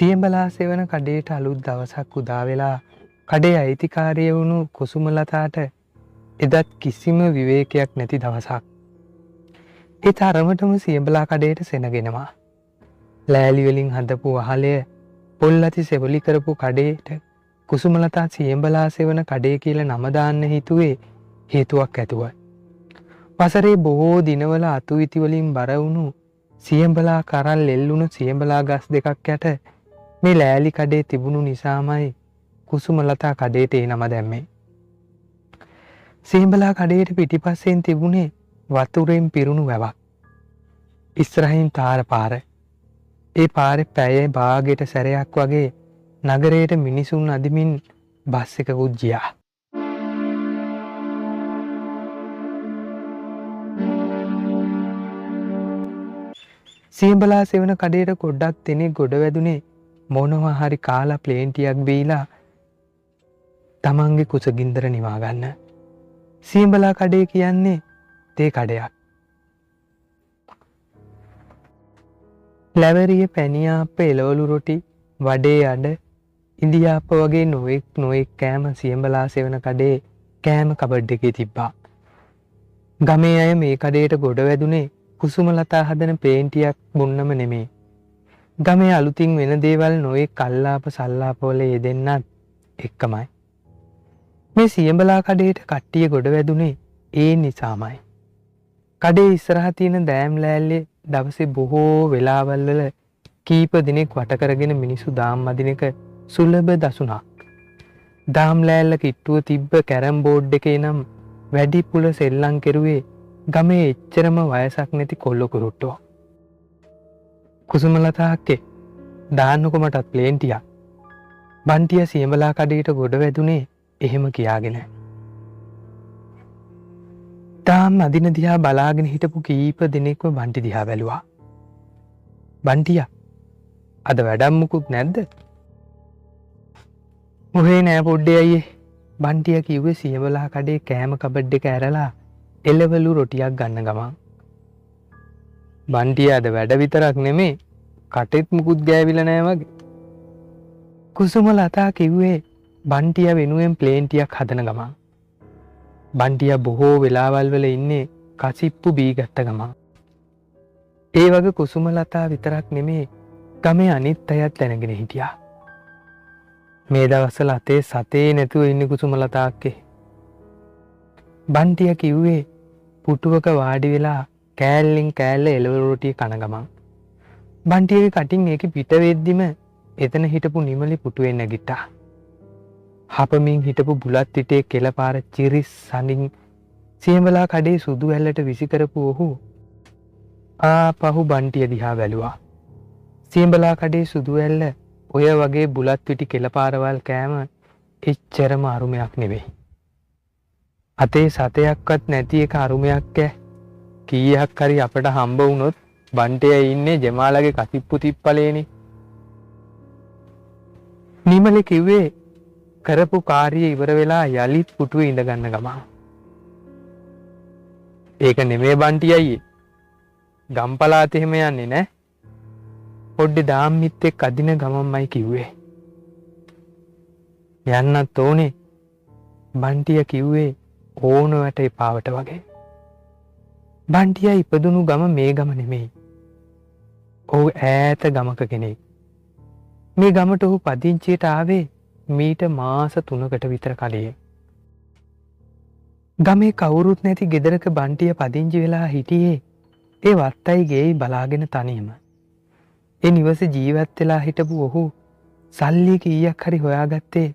සියඹලා සෙවන කඩේට අලුත් දවසක් උදා වෙලා කඩේ අයිතිකාරිය වුණු කුසුමලතාට එදත් කිසිම විවේකයක් නැති දවසක්. ඒ තරමටම සියඹලා කඩේට සෙනගෙනවා. ලෑලි වලින් හදපු වහලය පොල් අති සෙවලි කරපු කඩේට කුසුමලතා සියඹලා සෙවන කඩේ කියලා නම දාන්න හිතුවේ හේතුවක් ඇතුවයි. වසරේ බොහෝ දිනවල අතුවිති වලින් බර වුණු සියඹලා කරල් එල්ලුණු සියඹලා ගස් දෙකක් යට මේ ලෑලි කඩේ තිබුණු නිසාමයි කුසුමලතා කඩේට ඒ නම දැම්මේ. සියඹලා කඩේට පිටිපස්සෙන් තිබුණේ වතුරෙන් පිරුණු වැවක්. ඉස්සරහින් තාර පාර. ඒ පාරේ පැයේ භාගයට සැරයක් වගේ නගරයට මිනිසුන් අදිමින් බස් එකකුත් ගියා. සියඹලා සෙවන කඩේට ගොඩක් දෙනෙක් ගොඩ වැදුනේ මොනවා හරි කාලා ප්ලේන්ටියක් බීලා තමන්ගේ කුසගින්දර නිවා ගන්න. සියඹලා කඩේ කියන්නේ තේ කඩයක්. ලැවරිය පැණියාප්ප එළවලු රොටි වඩේ අඩ ඉන්දියාප්ප වගේ නොයෙක් කෑම සියඹලා සෙවන කඩේ කෑම කබඩ් එකේ තිබ්බා. ගමේ අය මේ කඩේට ගොඩ වැදුනේ කුසුමලතා හදන පේන්ටියක් බොන්නම නෙමේ. ගමේ අලුතින් වෙන දේවල් නොයෙක් කල්ලාප සල්ලාපවල යෙදෙන්නත් එක්කමයි. මේ සියඹලා කඩේට කට්ටිය ගොඩ වැදුනේ ඒ නිසාමයි. කඩේ ඉස්සරහා තියෙන දෑම් ලෑල්ලේ දවසේ බොහෝ වෙලාවල් වල කීප දිනෙක වට කරගෙන මිනිස්සු දාම් අදින එක සුලභ දසුණක්. දාම් ලෑල්ල කිට්ටුව තිබ්බ කැරම් බෝඩ් එකේ නම් වැඩිපුර සෙල්ලම් කෙරුවේ ගමේ එච්චරම වයසක් නැති කොල්ල කුරුට්ටෝ. කුසුමලතා අක්කේ දාන්නකො මටත් ප්ලේන්ටියක්. බන්ටිය සියඹලා කඩේට ගොඩ වැදුනේ එහෙම කියාගෙන. තාම් අදින දිහා බලාගෙන හිටපු කීප දෙනෙක්ව බන්ටි දිහා බැලුවා. බන්ටියා අද වැඩක් මුකුත් නැද්ද? මොහේ නෑ පොඩ්ඩේ අයියේ. බන්ටියා කිව්වේ සියඹලා කඩේ කෑම කබඩ් එක ඇරලා එළවලු රොටියක් ගන්න ගමන්. බන්ටියා අද වැඩ විතරක් නෙමේ කටෙත් මුකුත් ගෑවිලා නෑ වගේ. කුසුමලතා කිව්වේ බන්ටියා වෙනුවෙන් ප්ලේන්ටියක් හදන ගමන්. බන්ටියා බොහෝ වෙලාවල් වල ඉන්නේ කසිප්පු බී ගත්ත ගමන්. ඒ වගේ කුසුමලතා විතරක් නෙමේ ගමේ අනිත් අයත් දැනගෙන හිටියා. මේ දවස්වල අතේ සතේ නැතුව ඉන්නේ කුසුමලතා අක්කේ. බන්ටියා කිව්වේ පුටුවක වාඩි වෙලා කෑල්ලෙන් කෑල්ල එළවලු රොටිය කන ගමන්. බන්ටියාගේ කටින් ඒක පිට වෙද්දිම එතන හිටපු නිමලි පුටුවේ නැගිට්ටා. හපමින් හිටපු බුලත් පිටේ කෙලපාර චිරිස් සඳින් සියඹලා කඩේ සුදු ඇල්ලට විසි කරපු ඔහු ආපහු බන්ටිය දිහා බැලුවා. සියඹලා කඩේ සුදු ඇල්ල ඔය වගේ බුලත් පිටි කෙලපාරවල් කෑම එච්චරම අරුමයක් නෙවෙයි. අතේ සතයක්වත් නැති එක අරුමයක් ඈ. කීයක් හරි අපට හම්බ වුණොත් බන්ටියා ඉන්නේ ජමාලගේ කසිප්පු තිප්පලේනේ. නිමලේ කිව්වේ කරපු කාර්යය ඉවර වෙලා යලිත් පුටුවේ ඉඳ ගන්න ගමන්. ඒක නෙමේ බන්ටි අයියේ. ගම්පලාත එහෙම යන්නේ නෑ. පොඩ්ඩේ දාම්මිත් එක්ක අදින ගමන්මයි කිව්වේ. යන්නත් ඕනේ. බන්ටියා කිව්වේ ඕන වැට එපාවට වගේ. බන්ටියා ඉපදුණු ගම මේ ගම නෙමෙයි. ඔහු ඈත ගමක කෙනෙක්. මේ ගමට ඔහු පදිංචියට ආවේ මීට මාස 3කට විතර කලින්. ගමේ කවුරුත් නැති ගෙදරක බන්ටිය පදිංචි වෙලා හිටියේ ඒ වත්තයි ගෙයි බලාගෙන තනියම. ඒ නිවසේ ජීවත් වෙලා හිටපු ඔහු සල්ලි කීයක් හරි හොයාගත්තේ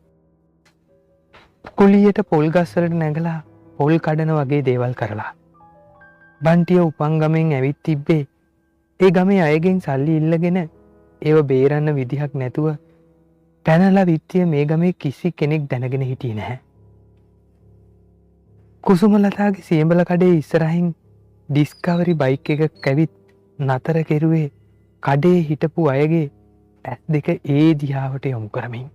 කුලියට පොල් ගස් වලට නැගලා පොල් කඩන වගේ දේවල් කරලා. බන්ටිය උපන් ගමෙන් ඇවිත් තිබ්බේ ඒ ගමේ අයගෙන් සල්ලි ඉල්ලගෙන ඒව බේරන්න විදිහක් නැතුව පැනලා විත්තිය මේ ගමේ කිසි කෙනෙක් දැනගෙන හිටියේ නැහැ. කුසුමලතාගේ සියඹල කඩේ ඉස්සරහින් ඩිස්කවරි බයික් එකක් ඇවිත් නතර කෙරුවේ කඩේ හිටපු අයගේ ඇස් දෙක ඒ දිහාවට යොමු කරමින්.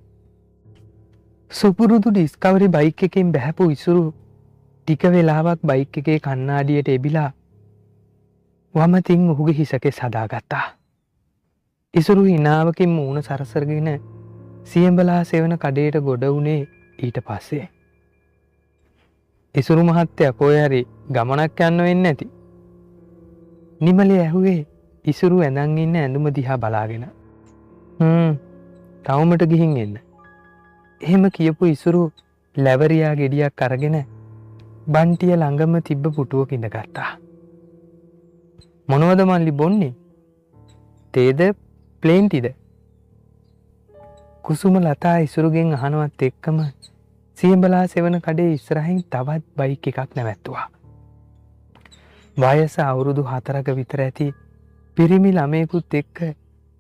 සුපුරුදු ඩිස්කවරි බයික් එකෙන් බැහැපු ඉසුරු ටික වෙලාවක් බයික් එකේ කණ්ණාඩියට එබිලා වමතින් ඔහුගේ හිසකේ සදාගත්තා. ඉසුරු හිනාවකින් මූණ සරසරගෙන සියඹලා සෙවන කඩේට ගොඩ වුණේ ඊට පස්සේ. ඉසුරු මහත්තයා කොහේ හරි ගමනක් යන්න වෙන්නේ නැති. නිමලේ ඇහුවේ ඉසුරු ඇඳන් ඉන්න ඇඳුම දිහා බලාගෙන. ටවුමට ගිහින් එන්න. එහෙම කියපු ඉසුරු ලැවරියා ගෙඩියක් අරගෙන බන්ටිය ළඟම තිබ්බ පුටුවක ඉඳගත්තා. මොනවද මල්ලි බොන්නේ? තේද ප්ලේන් ටිද? කුසුම ලතා ඉසුරුගෙන් අහනවත් එක්කම සියඹලා සෙවන කඩේ ඉස්සරහින් තවත් බයික් එකක් නැවැත්තුවා. වයස අවුරුදු 4ක විතර ඇති පිරිමි ළමයෙකුත් එක්ක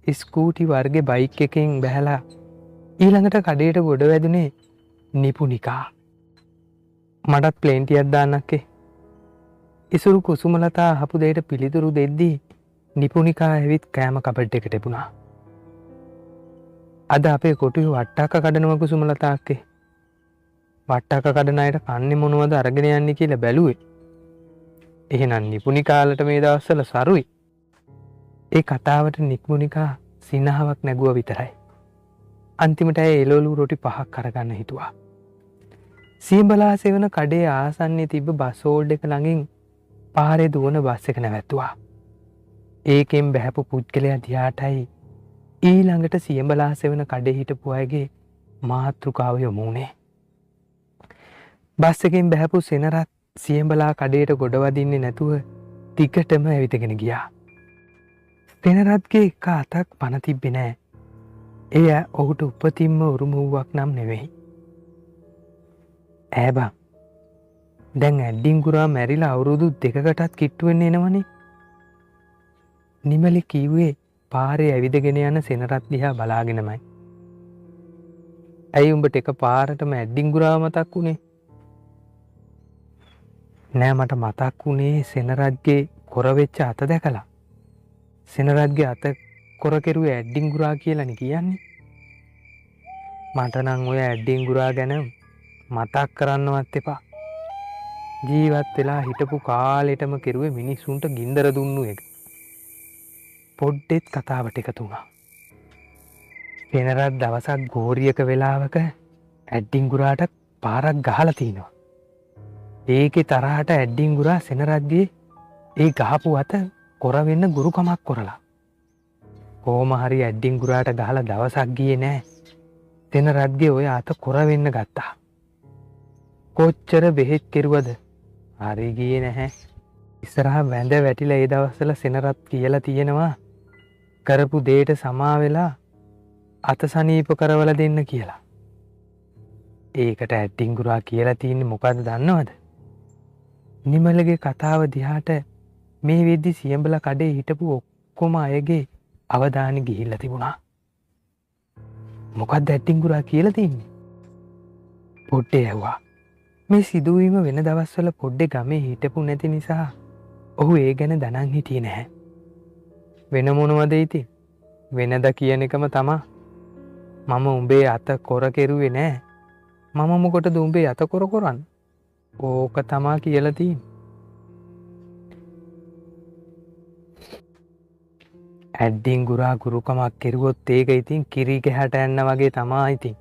ස්කූටි වර්ගේ බයික් එකෙන් බැහැලා ඊළඟට කඩේට ගොඩ වැදුනේ නිපුනිකා. මටත් ප්ලේන් ටිකක් දාන්නක්කේ. ඉසුරු කුසුමලතා අහපු දෙයට පිළිතුරු දෙද්දී නිපුනිකා ඇවිත් කෑම කබඩ් එකට එපුණා. අද අපේ කොටුවේ වට්ටක්ක කඩනවා කුසුමලතා අක්කේ. වට්ටක්ක කඩන අයට කන්නේ මොනවද අරගෙන යන්නේ කියලා බැලුවේ. එහෙනම් නිපුනිකාලට මේ දවස්වල සරුයි. ඒ කතාවට නිපුනිකා සිනහාවක් නැගුවා විතරයි. අන්තිමට ඇය එළවලු රොටි 5ක් අරගන්න හිතුවා. සියඹලා සෙවන කඩේ ආසන්නයේ තිබ්බ බස් හෝල්ඩ් එක ළඟින් පාරේ දුවන බස් එක නැවැත්තුවා. ඒකෙන් බහැපු පුද්ගලයා දිහාටයි ඊළඟට සියඹලා සෙවන කඩේ හිටපු අයගේ මාතෘකාව යොමු වුණේ. බස් එකෙන් බහැපු සෙනරත් සියඹලා කඩේට ගොඩ වදින්නේ නැතුව ටිකටම ඇවිදගෙන ගියා. සෙනරත්ගේ එක අතක් පන තිබ්බේ නෑ. එය ඔහුට උපතින්ම උරුම වූවක් නම් නෙවෙයි. ඈ දැන් ඇඩ්ඩින්ගුරා මැරිලා අවුරුදු 2කටත් කිට්ටු වෙන්න එනවනේ. නිමලි කිව්වේ පාරේ ඇවිදගෙන යන සෙනරත් දිහා බලාගෙනමයි. ඇයි උඹට එක පාරටම ඇඩ්ඩින්ගුරා මතක් වුණේ? නෑ මට මතක් වුණේ සෙනරත්ගේ කොර වෙච්ච අත දැකලා. සෙනරත්ගේ අත කොර කෙරුවේ ඇඩ්ඩින්ගුරා කියලානේ කියන්නේ. මට නම් ඔය ඇඩ්ඩින්ගුරා ගැන මතක් කරන්නවත් එපා. ජීවත් වෙලා හිටපු කාලෙටම කෙරුවේ මිනිස්සුන්ට ගින්දර දුන්නු එක. පොඩ්ඩෙත් කතාවට එකතු වුණා. සෙනරත් දවසක් ගෝරියක වෙලාවක ඇඩ්ඩින්ගුරාට පාරක් ගහලා තිනවා. ඒකේ තරහට ඇඩ්ඩින්ගුරා සෙනරත්ගේ ඒ ගහපු අත කොර වෙන්න ගුරුකමක් කරලා. කොහොම හරි ඇඩ්ඩින්ගුරාට ගහලා දවසක් ගියේ නෑ. සෙනරත්ගේ ඔය අත කොර වෙන්න ගත්තා. කොච්චර බෙහෙත් කෙරුවද? හරි ගියේ නැහැ. ඉස්සරහා වැඳ වැටිලා ඒ දවස්වල සෙනරත් කියලා තියෙනවා කරපු දෙයට සමා වෙලා අත සනීප කරවලා දෙන්න කියලා. ඒකට ඇඩ්ඩින්ගුරා කියලා තියෙන්නේ මොකද්ද දන්නවද? නිමලගේ කතාව දිහාට මේ වෙද්දි සියඹලා කඩේ හිටපු ඔක්කොම අයගේ අවධානය ගිහිල්ලා තිබුණා. මොකක්ද ඇඩ්ඩින්ගුරා කියලා තින්නේ? පොඩ්ඩේ ඇහුවා. මේ සිදුවීම වෙන දවස්වල පොඩ්ඩේ ගමේ හිටපු නැති නිසා ඔහු ඒ ගැන දනන් හිටියේ නැහැ. වෙන මොනවද ඉතින්? වෙනද කියන එකම තමා. මම උඹේ අත කොර කෙරුවේ නෑ. මම මොකටද උඹේ අත කොර කරන්නේ? ඕක තමා කියලා තියෙන්නේ. ඇඩ්ඩින්ගුරා ගුරුකමක් කෙරුවොත් ඒක ඉතින් කිරි ගැහැට යන්න වගේ තමා ඉතින්.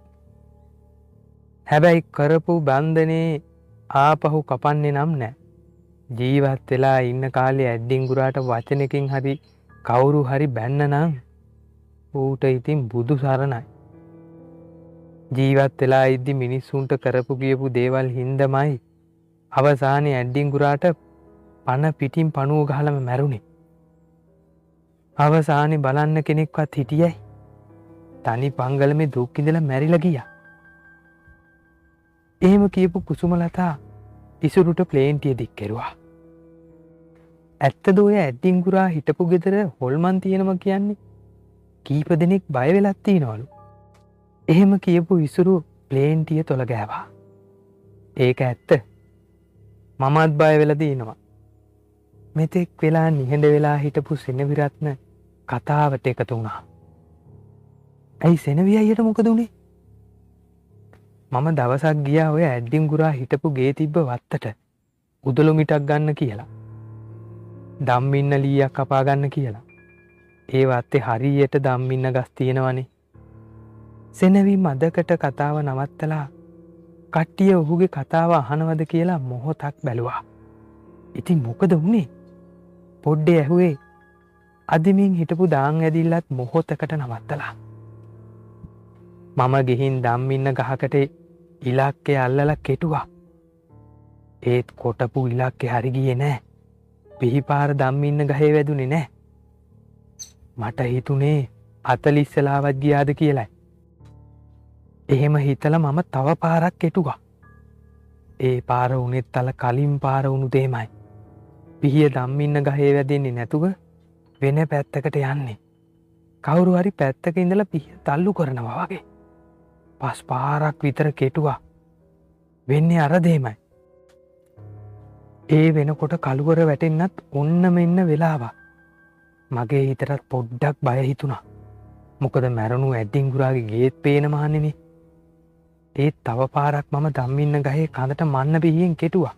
හැබැයි කරපු බන්ධනේ ආපහු කපන්නේ නම් නෑ. ජීවත් වෙලා ඉන්න කාලේ ඇඩ්ඩින්ගුරාට වචනකින් හරි කවුරු හරි බැන්න නම් ඌට ඉතින් බුදු සරණයි. ජීවත් වෙලා ඉද්දි මිනිස්සුන්ට කරපු කියපු දේවල් හින්දමයි අවසානයේ ඇඩ්ඩින්ගුරාට පන පිටින් පණුව ගහලම මැරුණේ. අවසානයේ බලන්න කෙනෙක්වත් හිටියයි. තනි පංගලමේ දුක් ඉඳලා මැරිලා ගියා. එහෙම කියපු කුසුමලතා ඉසුරුට ප්ලේන් ටික දික් කෙරුවා. ඇත්තද ඔය ඇඩ්ඩින්ගුරා හිටපු ගෙදර හොල්මන් තියෙනවා කියන්නේ? කීප දෙනෙක් බය වෙලක් තියනවලු. එහෙම කියපු ඉසුරු ප්ලේන් ටික තොල ගෑවා. ඒක ඇත්ත. මමත් බය වෙලා දිනවා. මෙතෙක් වෙලා නිහඬ වෙලා හිටපු සෙනවිරත්න කතාවට එකතු වුණා. ඇයි සෙනවි අයියට මොකද උනේ? මම දවසක් ගියා ඔය ඇඩ්ඩින්ගුරා හිටපු ගේ තිබ්බ වත්තට උදළු මිටක් ගන්න කියලා. ධම්මින්න ලීයක් කපා ගන්න කියලා. ඒ වත්තේ හරියට දම්මින්න ගස් තියෙනවනේ. සෙනවි මදකට කතාව නවත්තලා කට්ටිය ඔහුගේ කතාව අහනවද කියලා මොහොතක් බැලුවා. ඉතින් මොකද වුණේ? පොඩ්ඩේ ඇහුවේ අදිමින් හිටපු දාන් ඇදිල්ලත් මොහොතකට නවත්තලා. මම ගිහින් දම්මින්න ගහකට ඉලක්කය අල්ලලා කෙටුවා. ඒත් කොටපු ඉලක්කේ හරි ගියේ නෑ. පිහිපාර දම්මින්න ගහේ වැදුනේ නෑ. මට හිතුනේ 40 වෙලාවක් ගියාද කියලායි. එහෙම හිතලා මම තව පාරක් කෙටුවා. ඒ පාර උනේත් අල කලින් පාර වුණු දෙමයි. පිහිය දම්මින්න ගහේ වැදෙන්නේ නැතුව වෙන පැත්තකට යන්නේ. කවුරු හරි පැත්තක ඉඳලා පිහිය තල්ලු කරනවා වගේ. පස් පාරක් විතර කෙටුවා. වෙන්නේ අර දෙමයි. ඒ වෙනකොට කළුවර වැටෙන්නත් ඔන්න මෙන්න වෙලාවක්. මගේ හිතටත් පොඩ්ඩක් බය හිතුණා. මොකද මැරුණු ඇඩ්ඩින්ගුරාගේ ගේත් පේන මහන්නෙනේ. ඒත් තව පාරක් මම දම්මින්න ගහේ කඳට මන්න පිහියෙන් කෙටුවා.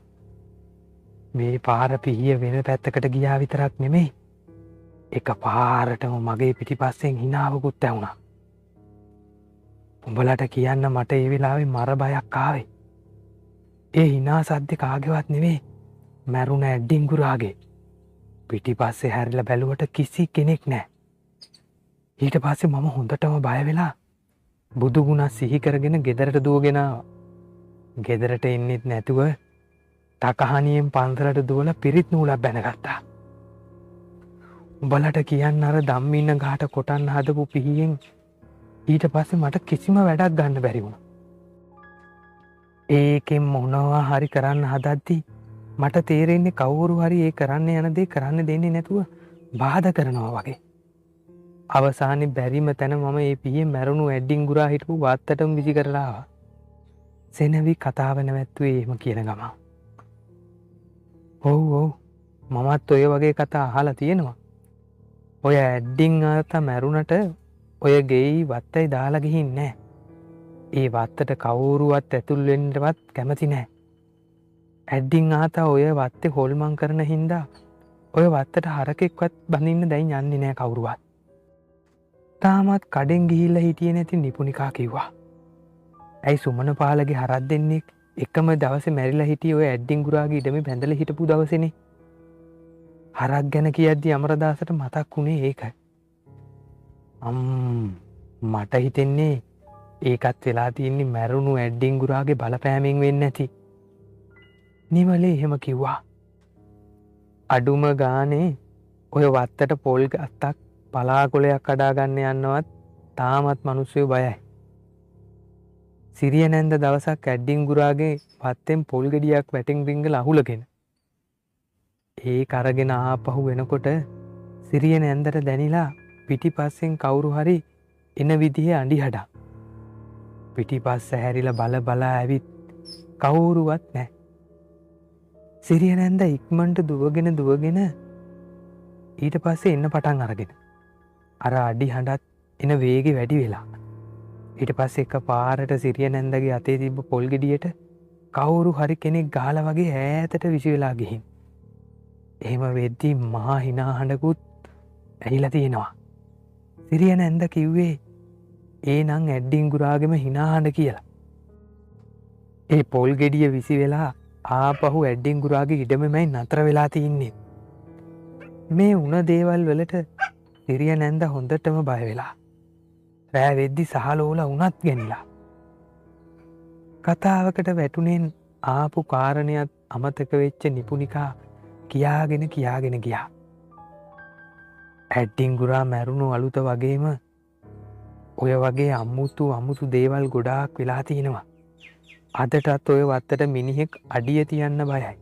මේ පාර පිහිය වෙන පැත්තකට ගියා විතරක් නෙමෙයි. එක පාරටම මගේ පිටිපස්සෙන් හිනාවකුත් ඇවුණා. උඹලට කියන්න මට ඒ වෙලාවේ මර බයක් ආවේ. ඒ හිනා සද්දේ කාගේවත් නෙවෙයි. මැරුණ ඇඩ්ඩින්ගුරාගේ. පිටිපස්සේ හැරිලා බැලුවට කිසි කෙනෙක් නැහැ. ඊට පස්සේ මම හොඳටම බය වෙලා බුදු ගුණ සිහි කරගෙන ගෙදරට දුවගෙන ආවා. ගෙදරට එන්නෙත් නැතුව තකහනියෙන් පන්සලට දුවලා පිරිත් නූලක් බැනගත්තා. උඹලට කියන්න අර දම්මින්න ගහට කොටන්න හදපු පිහියෙන් ඊට පස්සේ මට කිසිම වැඩක් ගන්න බැරි වුණා. ඒකෙන් මොනවා හරි කරන්න හදද්දි මට තේරෙන්නේ කවුරු හරි ඒ කරන්න යන දේ කරන්න දෙන්නේ නැතුව බාධා කරනවා වගේ. අවසානයේ බැරිම තැන මම ඒ පිහියෙන් මැරුණු ඇඩ්ඩින්ගුරා හිටපු වාත්තටම විසි කරලා ආවා. සෙනවි කතාව නැවැත්තුවේ එහෙම කියන ගම. ඔව් මමත් ඔය වගේ කතා අහලා තියෙනවා. ඔය ඇඩ්ඩින් ආතා මැරුණට ඔය ගෙයි වත්තයි දාලා ගිහින් නැහැ. ඒ වත්තට කවුරුවත් ඇතුල් වෙන්නවත් කැමති නැහැ. ඇඩ්ඩින් ආතා ඔය වත්තේ හොල්මන් කරන හින්දා ඔය වත්තට හරකෙක්වත් බඳින්න දැන් යන්නේ නැහැ කවුරුවත්. තාමත් කඩෙන් ගිහිල්ලා හිටියේ නැති නිපුණිකා කිව්වා. ඇයි සුමන පාලගේ හරක් දෙන්නෙක් එකම දවසේ මැරිලා හිටියේ ඔය ඇඩ්ඩින්ගුරාගේ ඉඩමේ බැඳලා හිටපු දවසේනේ. හරක් ගැන කියද්දි අමරදාසට මතක් වුණේ ඒකයි. මට හිතෙන්නේ ඒකත් වෙලා තියෙන්නේ මැරුණු ඇඩ්ඩින්ගුරාගේ බලපෑමෙන් වෙන්නේ නැති. නිමලේ එහෙම කිව්වා. අඩුම ගානේ ඔය වත්තට පොල් ගත්තක් පලාකොලයක් කඩා ගන්න යන්නවත් තාමත් මිනිස්සු බයයි. සිරිය නැන්ද දවසක් ඇඩ්ඩින්ගුරාගේ වත්තෙන් පොල් ගෙඩියක් වැටෙන් රිංගල අහුලගෙන. ඒ කරගෙන ආපහු වෙනකොට සිරිය නැන්දට දැනිලා පිටිපස්සෙන් කවුරු හරි එන විදිහේ අඬි හඩා. පිටිපස්ස හැරිලා බල බලා ඇවිත් කවුරුවත් නැහැ. සිරිය නැන්ද ඉක්මනට දුවගෙන ඊට පස්සේ එන්න පටන් අරගෙන. අර අඩි හඬත් එන වේගෙ වැඩි වෙලා. ඊට පස්සේ එක පාරට සිරිය නැන්දගේ අතේ තිබ්බ පොල් ගෙඩියට කවුරු හරි කෙනෙක් ගහලා වගේ ඈතට විසි වෙලා ගිහින්. එහෙම වෙද්දි මහා hina හඬකුත් ඇහිලා තියෙනවා. සිරිය නැන්ද කිව්වේ ඒ නම් ඇඩ්ඩින්ගුරාගෙම hina හඬ කියලා. ඒ පොල් ගෙඩිය විසි වෙලා ආපහු ඇඩ්ඩින්ගුරාගේ ඉඩමෙමයි නතර වෙලා තින්නේ. මේ උන දේවල් වලට සිරිය නැන්ද හොඳටම බය වෙලා. රෑ වෙද්දි සහලෝලා උනත් ගැනිලා. කතාවකට වැටුනෙන් ආපු කාරණයක් අමතක වෙච්ච නිපුණිකා කියාගෙන ගියා. ඇඩ්ඩින්ගුරා මැරුණු අලුත වගේම ඔය වගේ අමුතු දේවල් ගොඩාක් වෙලා තියෙනවා. අදටත් ඔය වත්තට මිනිහෙක් අඩිය තියන්න බයයි.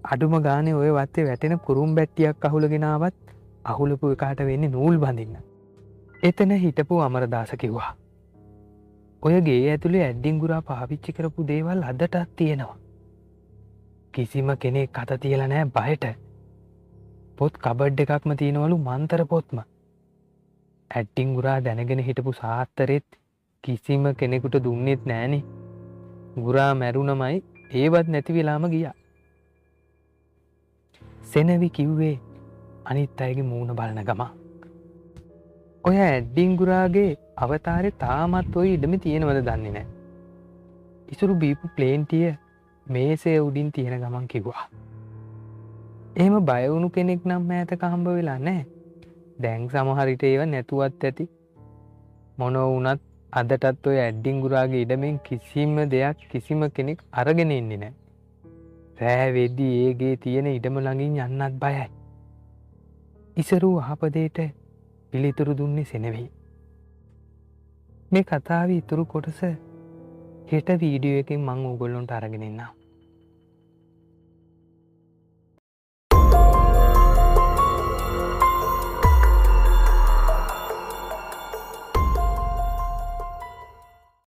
අඩුම ගානේ ඔය වත්තේ වැටෙන කුරුම් බැට්ටියක් අහුලගෙන ආවත් අහුලපු එකාට වෙන්නේ නූල් බඳින්න. එතන හිටපු අමරදාස කිව්වා. ඔය ගේ ඇතුලේ ඇඩ්ඩින්ගුරා පාවිච්චි කරපු දේවල් අදටත් තියෙනවා. කිසිම කෙනෙක් අත තියලා නැහැ බයට. පොත් කබඩ් එකක්ම තියෙනවලු මන්තර පොත්ම. ඇඩ්ඩින්ගුරා දැනගෙන හිටපු සාත්තරෙත් කිසිම කෙනෙකුට දුන්නෙත් නෑනේ. ගුරා මැරුණමයි ඒවත් නැති වෙලාම ගියා. සෙනවි කිව්වේ අනිත් අයගේ මූණ බලන ගම. ඔය ඇඩ්ඩිංගුරාගේ අවතාරය තාමත් ඔය ඉඩම තියෙනවද දන්නේ නෑ. ඉසුරු බීපු ප්ලේන්ටිය මේසේ උඩින් තියෙන ගමන් කිව්වා. එහෙම බයවුණු කෙනෙක් නම් ඈතක හම්බ වෙලා නෑ. දැන් සමහරිට ඒව නැතුවත් ඇති. මොනෝ වුණත් අදටත් ඔය ඇඩ්ඩිංගුරාගේ ඉඩමෙන් කිසිම දෙයක් කිසිම කෙනෙක් අරගෙන ඉන්නේ නෑ. රෑ වෙද්දී ඒගේ තියෙන ඉඩම ළඟින් යන්නත් බයයි. ඉසරූ ආපදේට පිළිතුරු දුන්නේ සෙනෙවි. මේ කතාවේ ඉතුරු කොටස හෙට වීඩියෝ එකකින් මං ඕගොල්ලොන්ට අරගෙන එන්නම්.